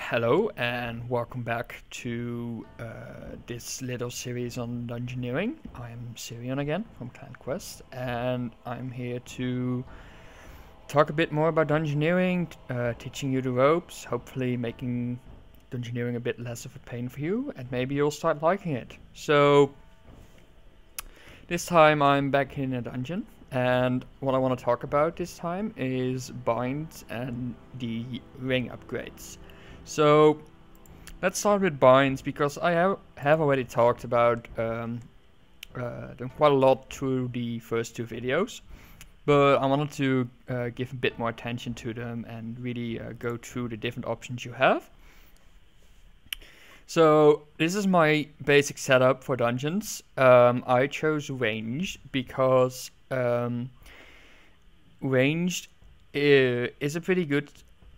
Hello and welcome back to this little series on Dungeoneering. I'm Cireon again from Clan Quest, and I'm here to talk a bit more about Dungeoneering, teaching you the ropes, hopefully making Dungeoneering a bit less of a pain for you, and maybe you'll start liking it. So this time I'm back in a dungeon, and what I want to talk about this time is binds and the ring upgrades. So let's start with binds, because I have already talked about them quite a lot through the first two videos, but I wanted to give a bit more attention to them and really go through the different options you have. So this is my basic setup for dungeons. I chose ranged because ranged is a pretty good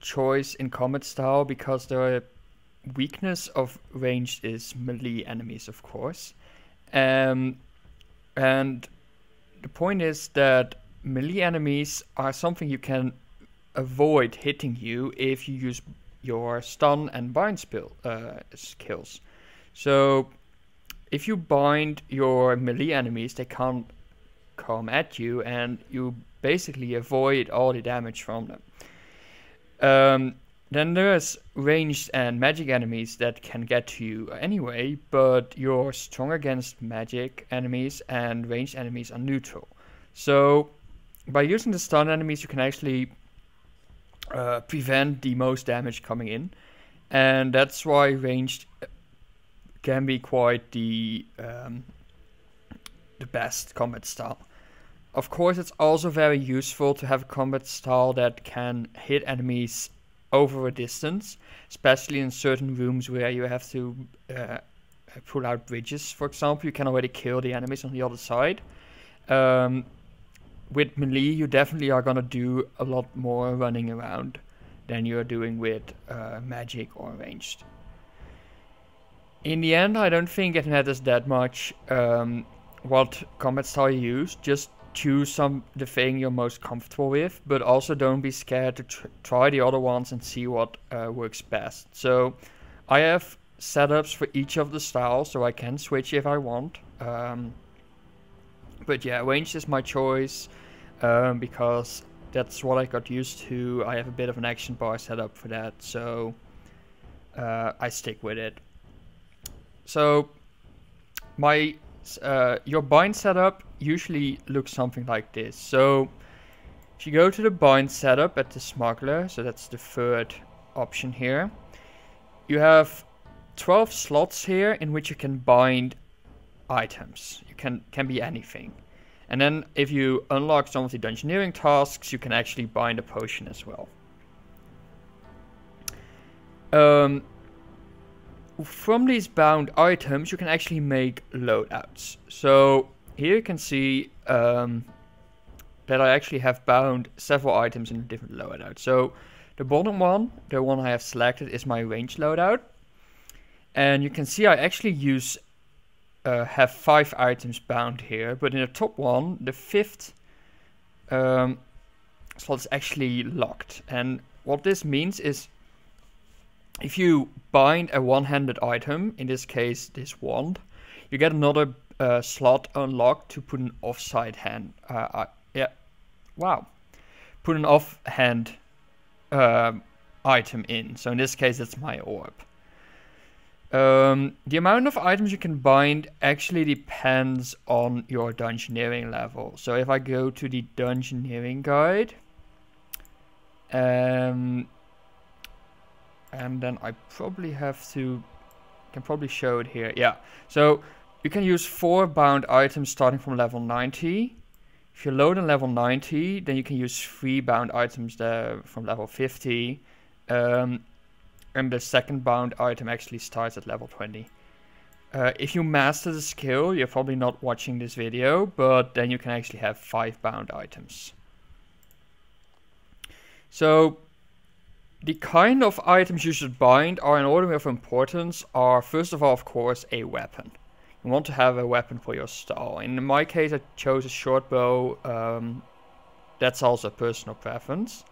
choice in combat style, because the weakness of ranged is melee enemies, of course, and the point is that melee enemies are something you can avoid hitting you if you use your stun and bind skills. So if you bind your melee enemies, they can't come at you, and you basically avoid all the damage from them. Then there's ranged and magic enemies that can get to you anyway, but you're strong against magic enemies and ranged enemies are neutral. So by using the stun enemies, you can actually prevent the most damage coming in, and that's why ranged can be quite the best combat style. Of course, it's also very useful to have a combat style that can hit enemies over a distance, especially in certain rooms where you have to pull out bridges. For example, you can already kill the enemies on the other side. With melee, you definitely are gonna do a lot more running around than you're doing with magic or ranged. In the end, I don't think it matters that much what combat style you use. Just choose the thing you're most comfortable with, but also don't be scared to try the other ones and see what works best. So I have setups for each of the styles, so I can switch if I want. But yeah, ranged is my choice because that's what I got used to. I have a bit of an action bar set up for that, so I stick with it. So your bind setup usually looks something like this. So if you go to the bind setup at the smuggler, so that's the third option here, you have 12 slots here in which you can bind items. You can be anything. And then if you unlock some of the dungeoneering tasks, you can actually bind a potion as well. From these bound items, you can actually make loadouts. So here you can see that I actually have bound several items in a different loadout. So the bottom one, the one I have selected, is my ranged loadout. And you can see I actually have 5 items bound here, but in the top one, the 5th slot is actually locked. And what this means is, if you bind a one-handed item, in this case this wand, you get another slot unlocked to put an offside hand. Put an offhand item in. So in this case, it's my orb. The amount of items you can bind actually depends on your dungeoneering level. So if I go to the dungeoneering guide, and then I probably can probably show it here. Yeah, so you can use 4 bound items starting from level 90. If you load on level 90, then you can use 3 bound items there from level 50. And the second bound item actually starts at level 20. If you master the skill, you're probably not watching this video, but then you can actually have 5 bound items. So the kind of items you should bind are, in order of importance, are first of all, of course, a weapon. You want to have a weapon for your style. In my case, I chose a short bow. That's also a personal preference.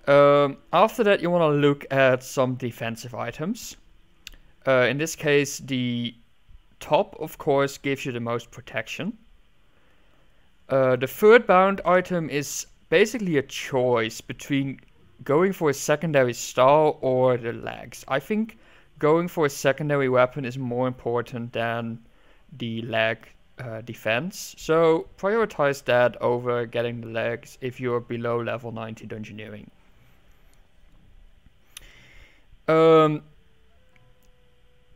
After that, you want to look at some defensive items. In this case, the top, of course, gives you the most protection. The third bound item is basically a choice between going for a secondary star or the legs. I think going for a secondary weapon is more important than the leg defense. So prioritize that over getting the legs if you're below level 90 Dungeoneering.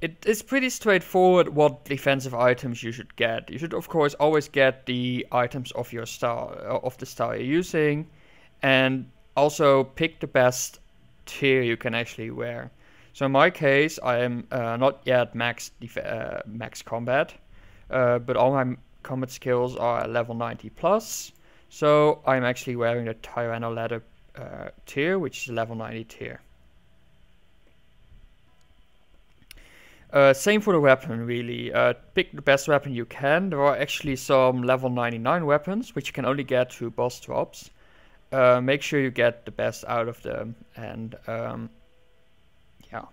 It is pretty straightforward what defensive items you should get. You should of course always get the items of your star, of the star you're using, and also pick the best tier you can actually wear. So in my case, I am not yet max combat, but all my combat skills are level 90 plus. So I'm actually wearing the Tyranno leather tier, which is a level 90 tier. Same for the weapon, really. Pick the best weapon you can. There are actually some level 99 weapons, which you can only get through boss drops. Make sure you get the best out of them, and yeah.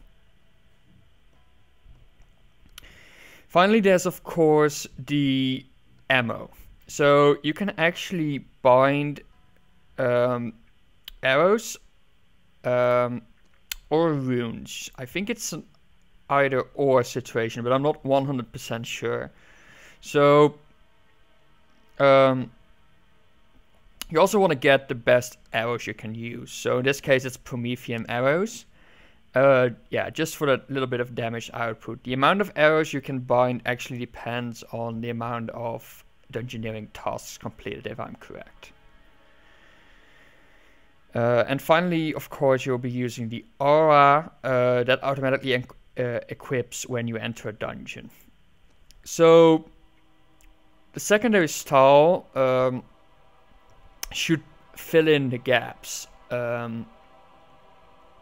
Finally, there's of course the ammo. So you can actually bind arrows or runes. I think it's an either or situation, but I'm not 100% sure. So you also want to get the best arrows you can use. So in this case, it's Promethean arrows. Yeah, just for that little bit of damage output. The amount of arrows you can bind actually depends on the amount of Dungeoneering tasks completed, if I'm correct. And finally, of course, you'll be using the aura that automatically equips when you enter a dungeon. So the secondary style should fill in the gaps.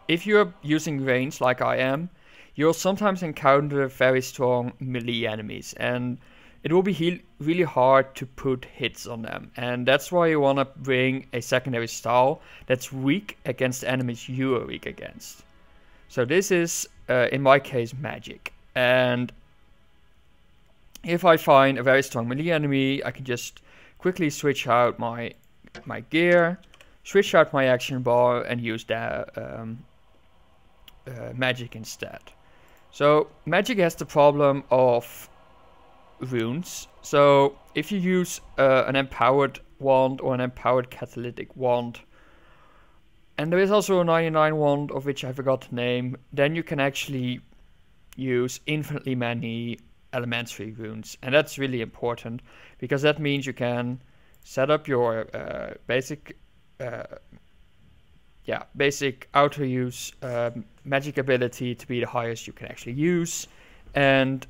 If you're using range like I am, you'll sometimes encounter very strong melee enemies, and it will be really hard to put hits on them. And that's why you want to bring a secondary style that's weak against the enemies you are weak against. So this is, in my case, magic. And if I find a very strong melee enemy, I can just quickly switch out my gear, switch out my action bar, and use that magic instead. So magic has the problem of runes. So if you use an empowered wand or an empowered catalytic wand, and there is also a 99 wand of which I forgot the name, then you can actually use infinitely many elementary runes. And that's really important, because that means you can set up your basic auto use magic ability to be the highest you can actually use, and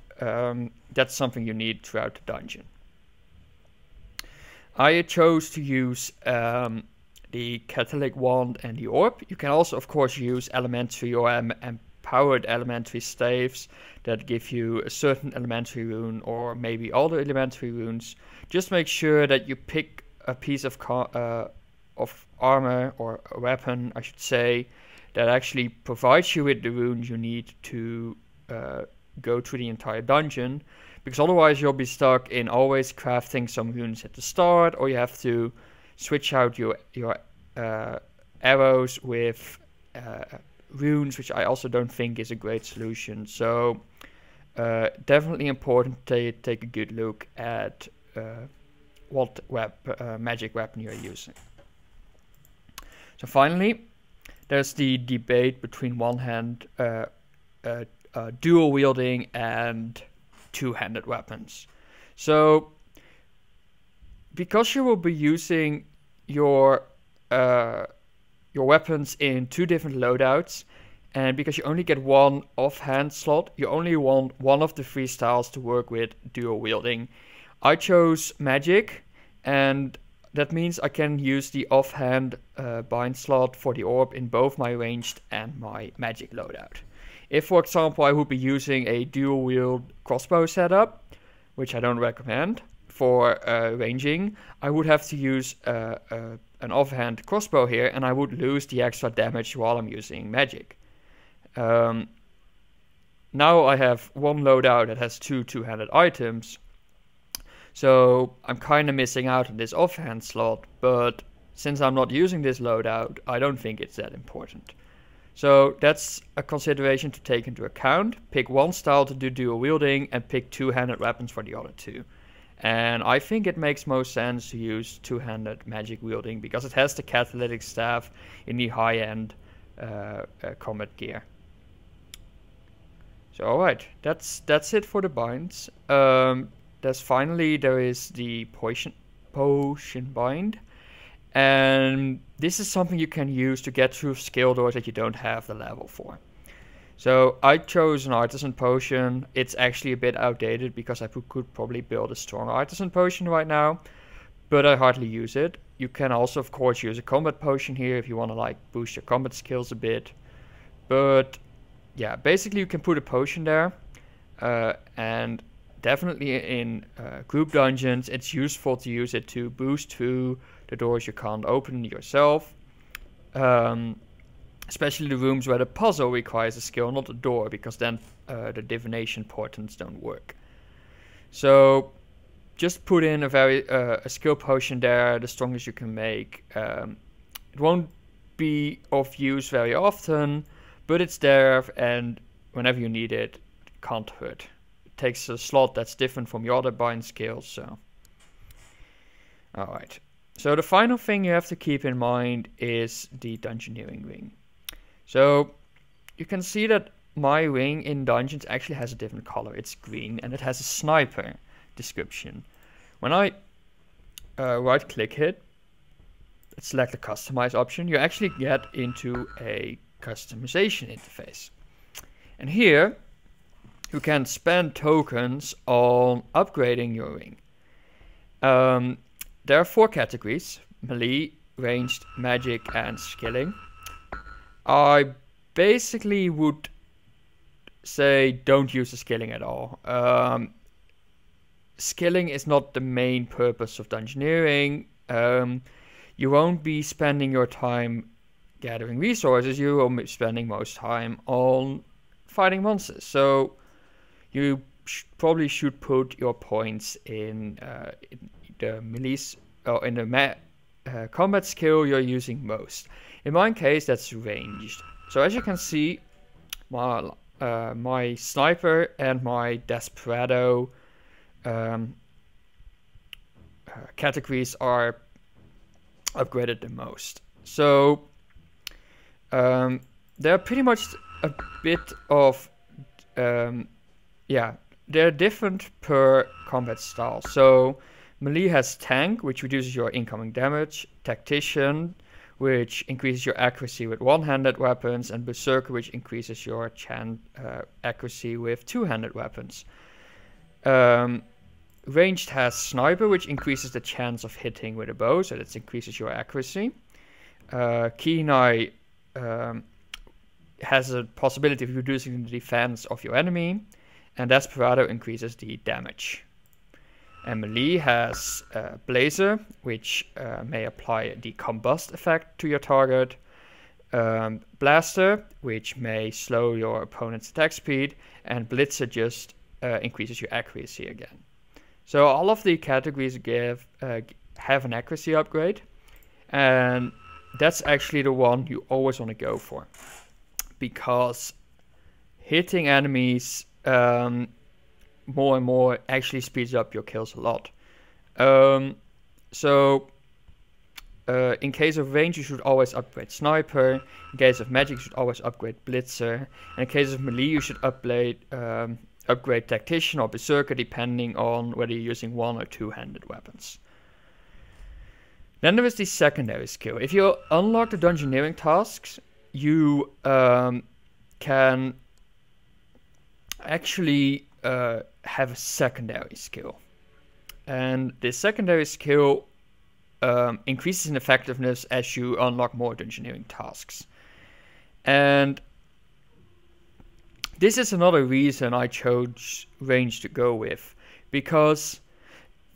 that's something you need throughout the dungeon. I chose to use the catalytic wand and the orb. You can also of course use elementary or empowered elementary staves that give you a certain elementary rune, or maybe all the elementary runes. Just make sure that you pick a piece of armor, or a weapon I should say, that actually provides you with the runes you need to go through the entire dungeon, because otherwise you'll be stuck in always crafting some runes at the start, or you have to switch out your arrows with runes, which I also don't think is a great solution. So definitely important to take a good look at what magic weapon you're using. So finally, there's the debate between one-hand dual wielding and two-handed weapons. So because you will be using your weapons in two different loadouts, and because you only get one offhand slot, you only want one of the three styles to work with dual wielding. I chose magic, and that means I can use the offhand bind slot for the orb in both my ranged and my magic loadout. If, for example, I would be using a dual wield crossbow setup, which I don't recommend, for ranging, I would have to use a an offhand crossbow here, and I would lose the extra damage while I'm using magic. Now I have one loadout that has two two-handed items, so I'm kind of missing out on this offhand slot, but since I'm not using this loadout, I don't think it's that important. So that's a consideration to take into account. Pick one style to do dual wielding and pick two-handed weapons for the other two. And I think it makes most sense to use two-handed magic wielding because it has the catalytic staff in the high-end combat gear. So alright, that's it for the binds. There is the potion bind. And this is something you can use to get through skill doors that you don't have the level for. So I chose an artisan potion. It's actually a bit outdated because I could probably build a strong artisan potion right now, but I hardly use it. You can also, of course, use a combat potion here if you want to like boost your combat skills a bit. But yeah, basically you can put a potion there, and definitely in group dungeons, it's useful to use it to boost through the doors you can't open yourself. Especially the rooms where the puzzle requires a skill, not a door, because then the divination portents don't work. So just put in a skill potion there, the strongest you can make. It won't be of use very often, but it's there, and whenever you need it, it can't hurt. It takes a slot that's different from your other bind skills, so. Alright. So the final thing you have to keep in mind is the Dungeoneering ring. So you can see that my ring in Dungeons actually has a different color. It's green and it has a sniper description. When I right click it, select the customize option, you actually get into a customization interface. And here you can spend tokens on upgrading your ring. There are 4 categories: melee, ranged, magic, and skilling. I basically would say don't use the skilling at all. Skilling is not the main purpose of dungeoneering. You won't be spending your time gathering resources, you will be spending most time on fighting monsters. So you probably should put your points in the melee or in the combat skill you're using most. In my case, that's ranged. So as you can see, my sniper and my desperado categories are upgraded the most. So they're pretty much a bit of they're different per combat style. So melee has tank, which reduces your incoming damage, tactician, which increases your accuracy with one-handed weapons, and berserker, which increases your accuracy with two-handed weapons. Ranged has sniper, which increases the chance of hitting with a bow, so that increases your accuracy. Keen-eye has a possibility of reducing the defense of your enemy, and Desperado increases the damage. And melee has Blazer, which may apply the combust effect to your target. Blaster, which may slow your opponent's attack speed, and Blitzer just increases your accuracy again. So all of the categories have an accuracy upgrade, and that's actually the one you always want to go for, because hitting enemies more and more actually speeds up your kills a lot. In case of range, you should always upgrade Sniper. In case of magic, you should always upgrade Blitzer. And in case of melee, you should upgrade Tactician or Berserker, depending on whether you're using one or two-handed weapons. Then there is the secondary skill. If you unlock the Dungeoneering tasks, you can actually have a secondary skill. And this secondary skill increases in effectiveness as you unlock more Dungeoneering tasks. And this is another reason I chose range to go with, because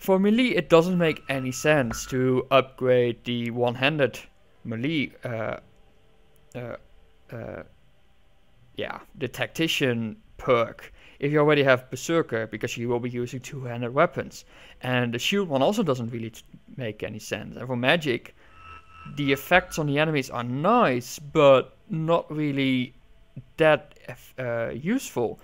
for melee, it doesn't make any sense to upgrade the one-handed melee. The tactician perk if you already have berserker, because you will be using two-handed weapons, and the shield one also doesn't really make any sense. And for magic, the effects on the enemies are nice, but not really that useful.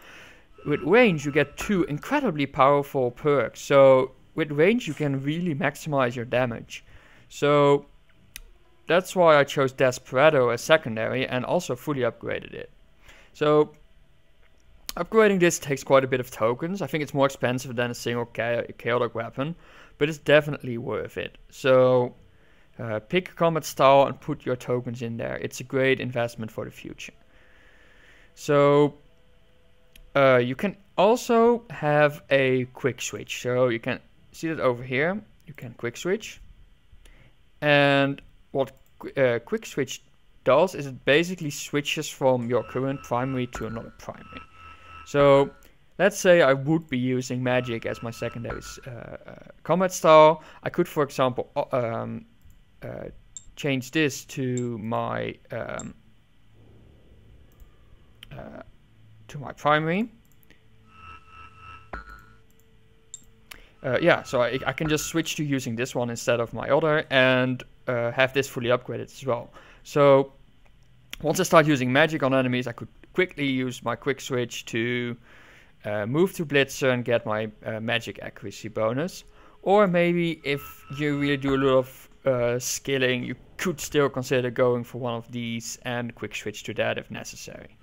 With range, you get two incredibly powerful perks. So with range, you can really maximize your damage. So that's why I chose Desperado as secondary and also fully upgraded it. So upgrading this takes quite a bit of tokens. I think it's more expensive than a single chaotic weapon, but it's definitely worth it. So pick a combat style and put your tokens in there. It's a great investment for the future. So you can also have a quick switch. So you can see that over here. You can quick switch. And what quick switch does is it basically switches from your current primary to another primary. So let's say I would be using magic as my secondary combat style. I could, for example, change this to my primary. So I can just switch to using this one instead of my other, and have this fully upgraded as well. So once I start using magic on enemies, I could quickly use my quick switch to move to Blitzer and get my magic accuracy bonus. Or maybe if you really do a lot of skilling, you could still consider going for one of these and quick switch to that if necessary.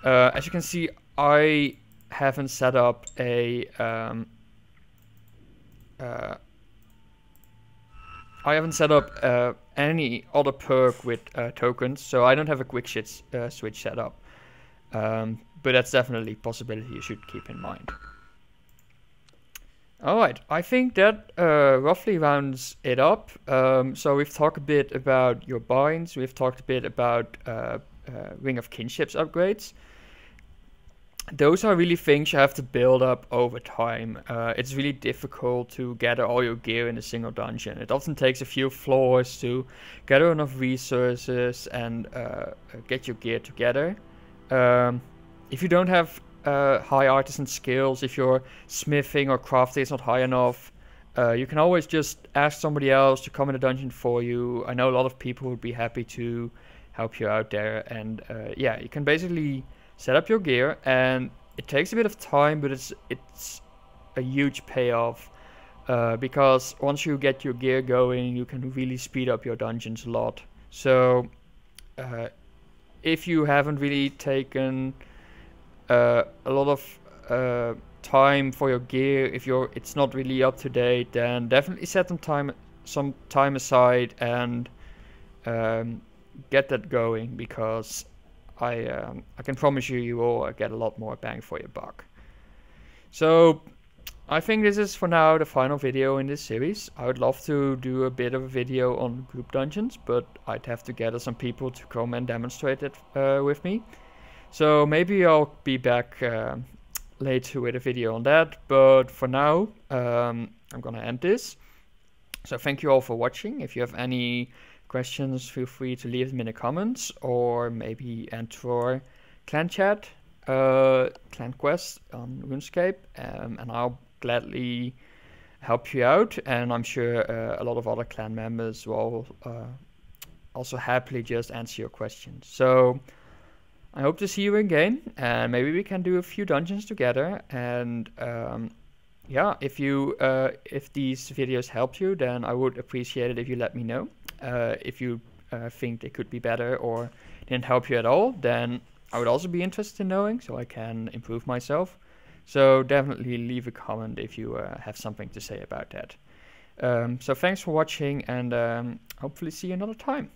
As you can see, I haven't set up a any other perk with tokens, so I don't have a quick switch set up. But that's definitely a possibility you should keep in mind. Alright, I think that roughly rounds it up. So we've talked a bit about your binds, we've talked a bit about Ring of Kinship's upgrades. Those are really things you have to build up over time. It's really difficult to gather all your gear in a single dungeon. It often takes a few floors to gather enough resources and get your gear together. If you don't have high artisan skills, if your smithing or crafting is not high enough, you can always just ask somebody else to come in a dungeon for you. I know a lot of people would be happy to help you out there, and you can basically set up your gear, and it takes a bit of time, but it's a huge payoff, because once you get your gear going, you can really speed up your dungeons a lot. So if you haven't really taken a lot of time for your gear, if it's not really up to date, then definitely set some time aside and get that going, because I can promise you will get a lot more bang for your buck. So I think this is for now the final video in this series. I would love to do a bit of a video on group dungeons, but I'd have to gather some people to come and demonstrate it with me. So maybe I'll be back later with a video on that, but for now I'm gonna end this. So thank you all for watching. If you have any questions, feel free to leave them in the comments, or maybe enter clan chat, Clan Quest on Runescape, and I'll gladly help you out. And I'm sure a lot of other clan members will also happily just answer your questions. So I hope to see you again, and maybe we can do a few dungeons together. And if these videos helped you, then I would appreciate it if you let me know. If you think they could be better or didn't help you at all, then I would also be interested in knowing, so I can improve myself. So definitely leave a comment if you have something to say about that. So thanks for watching, and hopefully see you another time.